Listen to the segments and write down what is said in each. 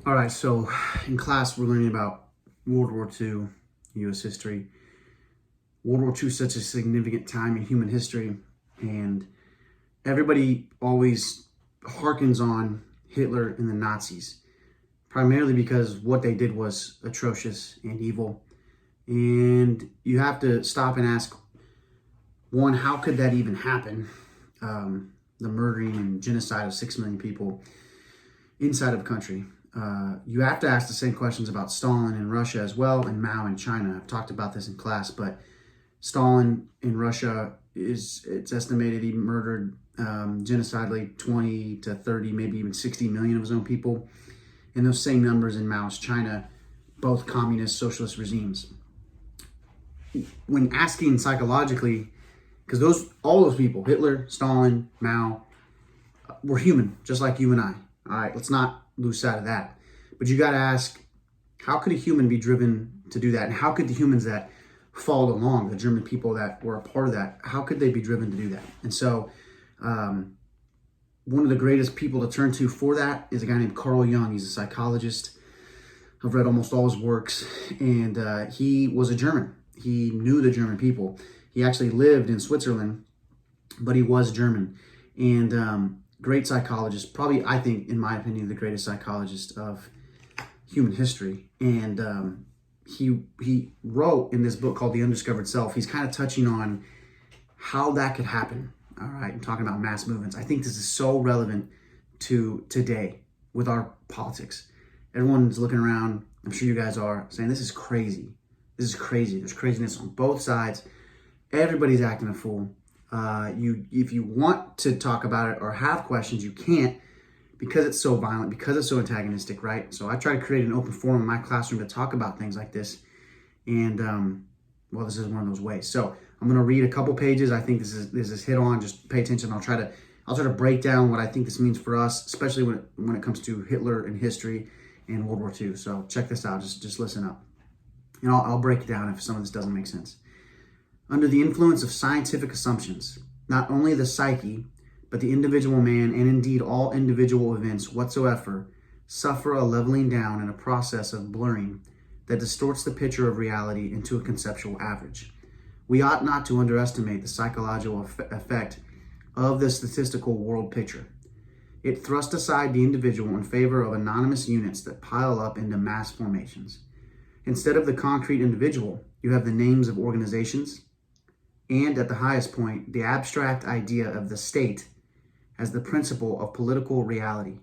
All right, so in class, we're learning about World War II, U.S. history. World War II is such a significant time in human history, and everybody always harkens on Hitler and the Nazis, primarily because what they did was atrocious and evil. And you have to stop and ask, one, how could that even happen? The murdering and genocide of 6 million people inside of a country. You have to ask the same questions about Stalin in Russia as well, and Mao in China. I've talked about this in class, but Stalin in Russia, it's estimated he murdered genocidally 20 to 30, maybe even 60 million of his own people. And those same numbers in Mao's China, both communist socialist regimes. When asking psychologically, because all those people, Hitler, Stalin, Mao, were human, just like you and I. All right, let's not lose sight of that. But you got to ask, how could a human be driven to do that? And how could the humans that followed along, the German people that were a part of that, how could they be driven to do that? And so one of the greatest people to turn to for that is a guy named Carl Jung. He's a psychologist. I've read almost all his works. And he was a German. He knew the German people. He actually lived in Switzerland, but he was German. And great psychologist, probably, I think, in my opinion, the greatest psychologist of human history. And he wrote in this book called The Undiscovered Self, he's kind of touching on how that could happen. All right, I'm talking about mass movements. I think this is so relevant to today with our politics. Everyone's looking around, I'm sure you guys are, saying this is crazy. This is crazy. There's craziness on both sides. Everybody's acting a fool. If you want to talk about it or have questions, you can't, because it's so violent, because it's so antagonistic, right? So I try to create an open forum in my classroom to talk about things like this. And, well, this is one of those ways. So I'm going to read a couple pages. I think this is hit on. Just pay attention. I'll try to break down what I think this means for us, especially when it comes to Hitler and history and World War II. So check this out. Just listen up. And I'll break it down if some of this doesn't make sense. Under the influence of scientific assumptions, not only the psyche, but the individual man, and indeed all individual events whatsoever, suffer a leveling down and a process of blurring that distorts the picture of reality into a conceptual average. We ought not to underestimate the psychological effect of the statistical world picture. It thrusts aside the individual in favor of anonymous units that pile up into mass formations. Instead of the concrete individual, you have the names of organizations, and at the highest point, the abstract idea of the state as the principle of political reality.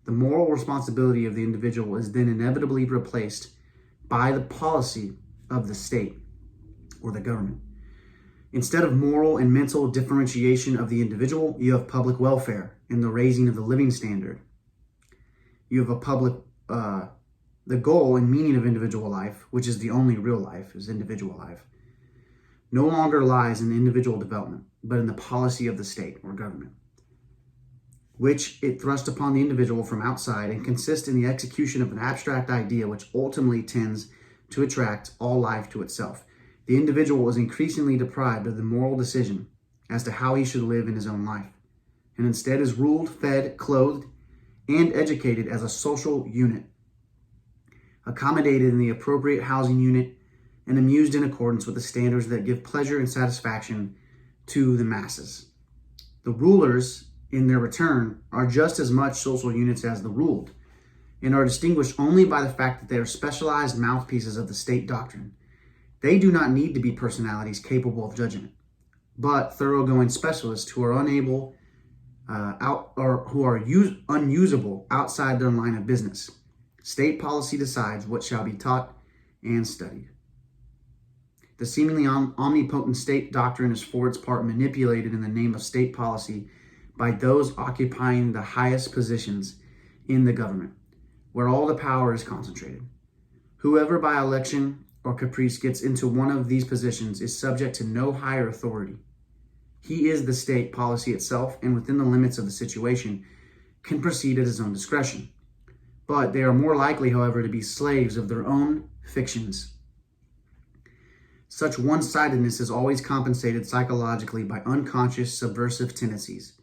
The moral responsibility of the individual is then inevitably replaced by the policy of the state or the government. Instead of moral and mental differentiation of the individual, you have public welfare and the raising of the living standard. You have the goal and meaning of individual life, which is the only real life, is individual life, no longer lies in individual development, but in the policy of the state or government, which it thrusts upon the individual from outside and consists in the execution of an abstract idea which ultimately tends to attract all life to itself. The individual is increasingly deprived of the moral decision as to how he should live in his own life, and instead is ruled, fed, clothed, and educated as a social unit, accommodated in the appropriate housing unit, and amused in accordance with the standards that give pleasure and satisfaction to the masses. The rulers, in their return, are just as much social units as the ruled, and are distinguished only by the fact that they are specialized mouthpieces of the state doctrine. They do not need to be personalities capable of judgment, but thoroughgoing specialists who are unable who are unusable outside their line of business. State policy decides what shall be taught and studied. The seemingly omnipotent state doctrine is for its part manipulated in the name of state policy by those occupying the highest positions in the government, where all the power is concentrated. Whoever by election or caprice gets into one of these positions is subject to no higher authority. He is the state policy itself, and within the limits of the situation, can proceed at his own discretion. But they are more likely, however, to be slaves of their own fictions. Such one-sidedness is always compensated psychologically by unconscious subversive tendencies.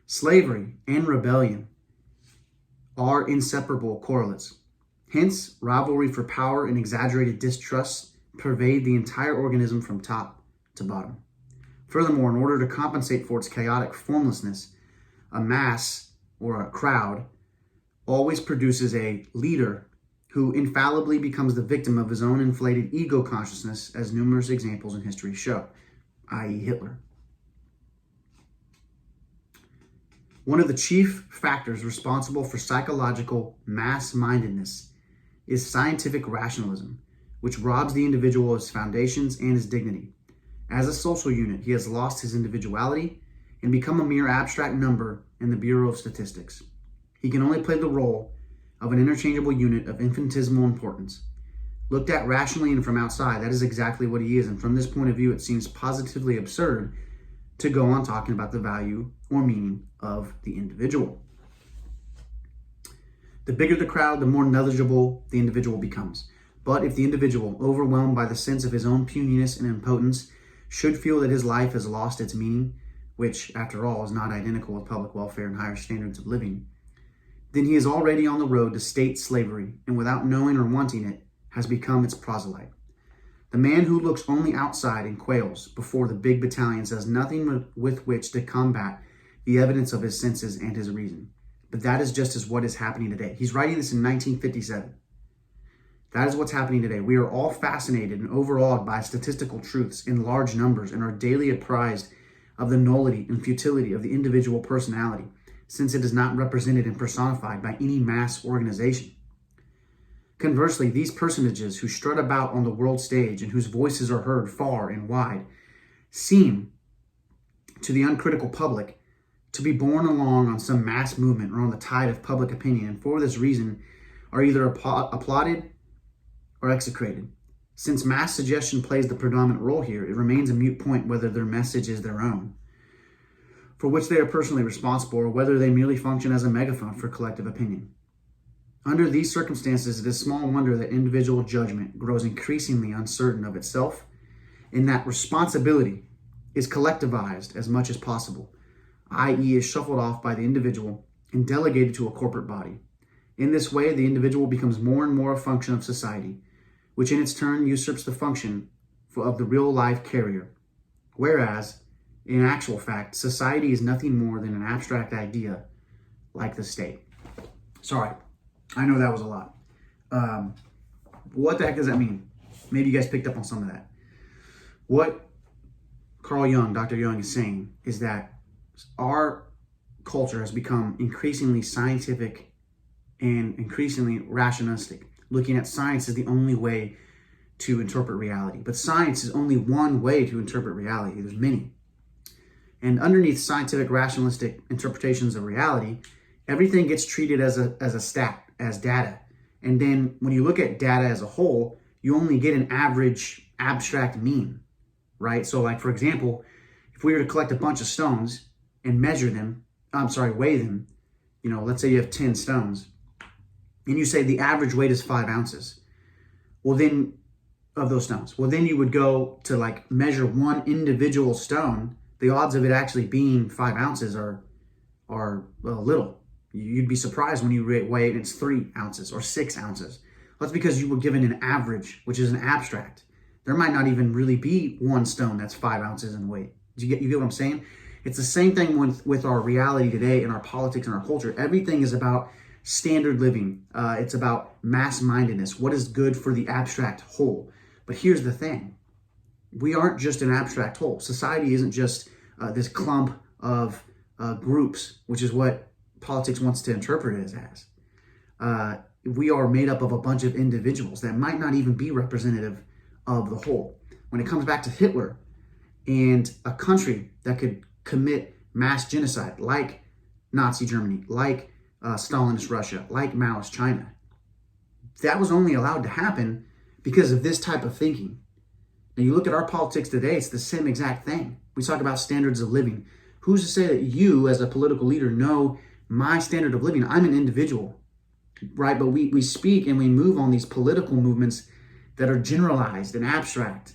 Slavery and rebellion are inseparable correlates. Hence, rivalry for power and exaggerated distrust pervade the entire organism from top to bottom. Furthermore, in order to compensate for its chaotic formlessness, a mass or a crowd always produces a leader who infallibly becomes the victim of his own inflated ego consciousness, as numerous examples in history show, i.e. Hitler. One of the chief factors responsible for psychological mass-mindedness is scientific rationalism, which robs the individual of his foundations and his dignity. As a social unit, he has lost his individuality and become a mere abstract number in the Bureau of Statistics. He can only play the role of an interchangeable unit of infinitesimal importance. Looked at rationally and from outside, that is exactly what he is, and from this point of view, it seems positively absurd to go on talking about the value or meaning of the individual. The bigger the crowd, the more negligible the individual becomes. But if the individual, overwhelmed by the sense of his own puniness and impotence, should feel that his life has lost its meaning, which, after all, is not identical with public welfare and higher standards of living, then he is already on the road to state slavery, and without knowing or wanting it, has become its proselyte. The man who looks only outside and quails before the big battalions has nothing with which to combat the evidence of his senses and his reason. But that is just as what is happening today. He's writing this in 1957. That is what's happening today. We are all fascinated and overawed by statistical truths in large numbers and are daily apprised of the nullity and futility of the individual personality, since it is not represented and personified by any mass organization. Conversely, these personages who strut about on the world stage and whose voices are heard far and wide seem, to the uncritical public, to be borne along on some mass movement or on the tide of public opinion, and for this reason are either applauded or execrated. Since mass suggestion plays the predominant role here, it remains a moot point whether their message is their own, for which they are personally responsible, or whether they merely function as a megaphone for collective opinion. Under these circumstances, it is small wonder that individual judgment grows increasingly uncertain of itself, and that responsibility is collectivized as much as possible, i.e. is shuffled off by the individual and delegated to a corporate body. In this way, the individual becomes more and more a function of society, which in its turn usurps the function of the real life carrier, whereas, in actual fact, society is nothing more than an abstract idea like the state. Sorry, I know that was a lot. What the heck does that mean? Maybe you guys picked up on some of that. What Carl Jung, Dr. Jung, is saying is that our culture has become increasingly scientific and increasingly rationalistic, looking at science as the only way to interpret reality. But science is only one way to interpret reality. There's many. And underneath scientific rationalistic interpretations of reality, everything gets treated as a stat, as data. And then when you look at data as a whole, you only get an average abstract mean, right? So like, for example, if we were to collect a bunch of stones and measure them, weigh them, let's say you have 10 stones, and you say the average weight is 5 ounces. Well, then, of those stones. Well, then you would go to like measure one individual stone. The odds of it actually being 5 ounces are little. You'd be surprised when you weigh it and it's 3 ounces or 6 ounces. That's because you were given an average, which is an abstract. There might not even really be one stone that's 5 ounces in weight. You get what I'm saying? It's the same thing with our reality today and our politics and our culture. Everything is about standard living. It's about mass-mindedness. What is good for the abstract whole? But here's the thing. We aren't just an abstract whole. Society isn't just this clump of groups, which is what politics wants to interpret it as. We are made up of a bunch of individuals that might not even be representative of the whole. When it comes back to Hitler and a country that could commit mass genocide like Nazi Germany, like Stalinist Russia, like Maoist China, that was only allowed to happen because of this type of thinking. Now you look at our politics today, it's the same exact thing. We talk about standards of living. Who's to say that you as a political leader know my standard of living? I'm an individual, right? But we speak and we move on these political movements that are generalized and abstract.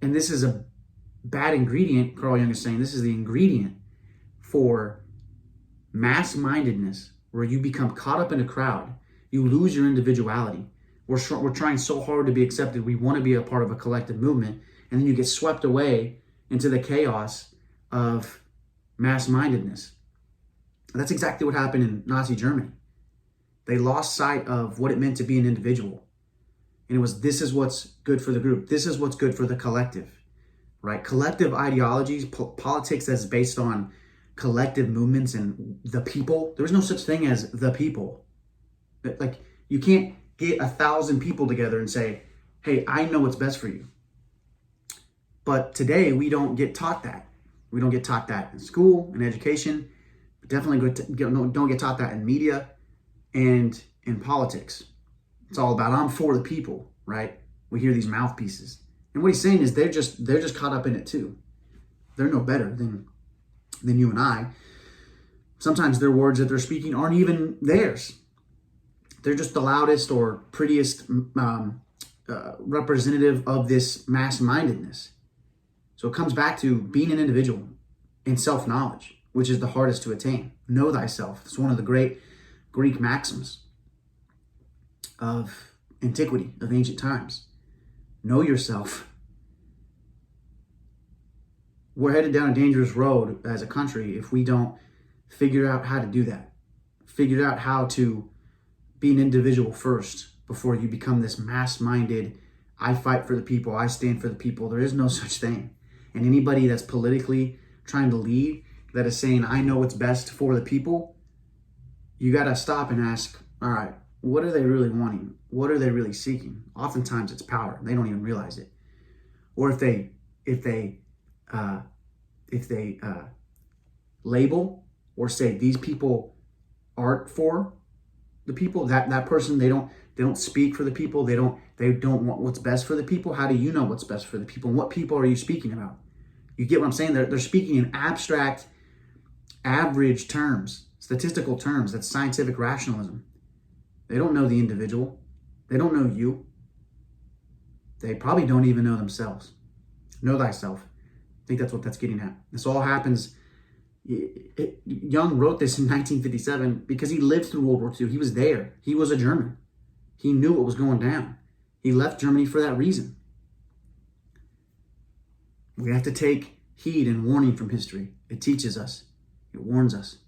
And this is a bad ingredient, Carl Jung is saying, this is the ingredient for Mass-mindedness, where you become caught up in a crowd, you lose your individuality. We're trying so hard to be accepted. We want to be a part of a collective movement, and then you get swept away into the chaos of mass-mindedness. That's exactly what happened in Nazi Germany. They lost sight of what it meant to be an individual. And it was, this is what's good for the group. This is what's good for the collective, right? Collective ideologies, politics that's based on collective movements and the people. There's no such thing as the people. Like, you can't get 1,000 people together and say, hey, I know what's best for you. But today we don't get taught that. We don't get taught that in school, in education. We definitely don't get taught that in media and in politics. It's all about, I'm for the people, right? We hear these mouthpieces. And what he's saying is they're just caught up in it too. They're no better than you and I. Sometimes their words that they're speaking aren't even theirs. They're just the loudest or prettiest representative of this mass-mindedness. So it comes back to being an individual and self-knowledge, which is the hardest to attain. Know thyself. It's one of the great Greek maxims of antiquity, of ancient times. Know yourself. We're headed down a dangerous road as a country if we don't figure out how to do that. Figure out how to be an individual first before you become this mass-minded, I fight for the people, I stand for the people. There is no such thing. And anybody that's politically trying to lead, that is saying, I know what's best for the people, you got to stop and ask, all right, what are they really wanting? What are they really seeking? Oftentimes it's power. They don't even realize it. Or if they label or say these people aren't for the people, that person, they don't speak for the people. They don't want what's best for the people. How do you know what's best for the people? And what people are you speaking about? You get what I'm saying? They're speaking in abstract, average terms, statistical terms. That's scientific rationalism. They don't know the individual. They don't know you. They probably don't even know themselves. Know thyself. I think that's what that's getting at. This all happens. Jung wrote this in 1957 because he lived through World War II. He was there. He was a German. He knew what was going down. He left Germany for that reason. We have to take heed and warning from history. It teaches us. It warns us.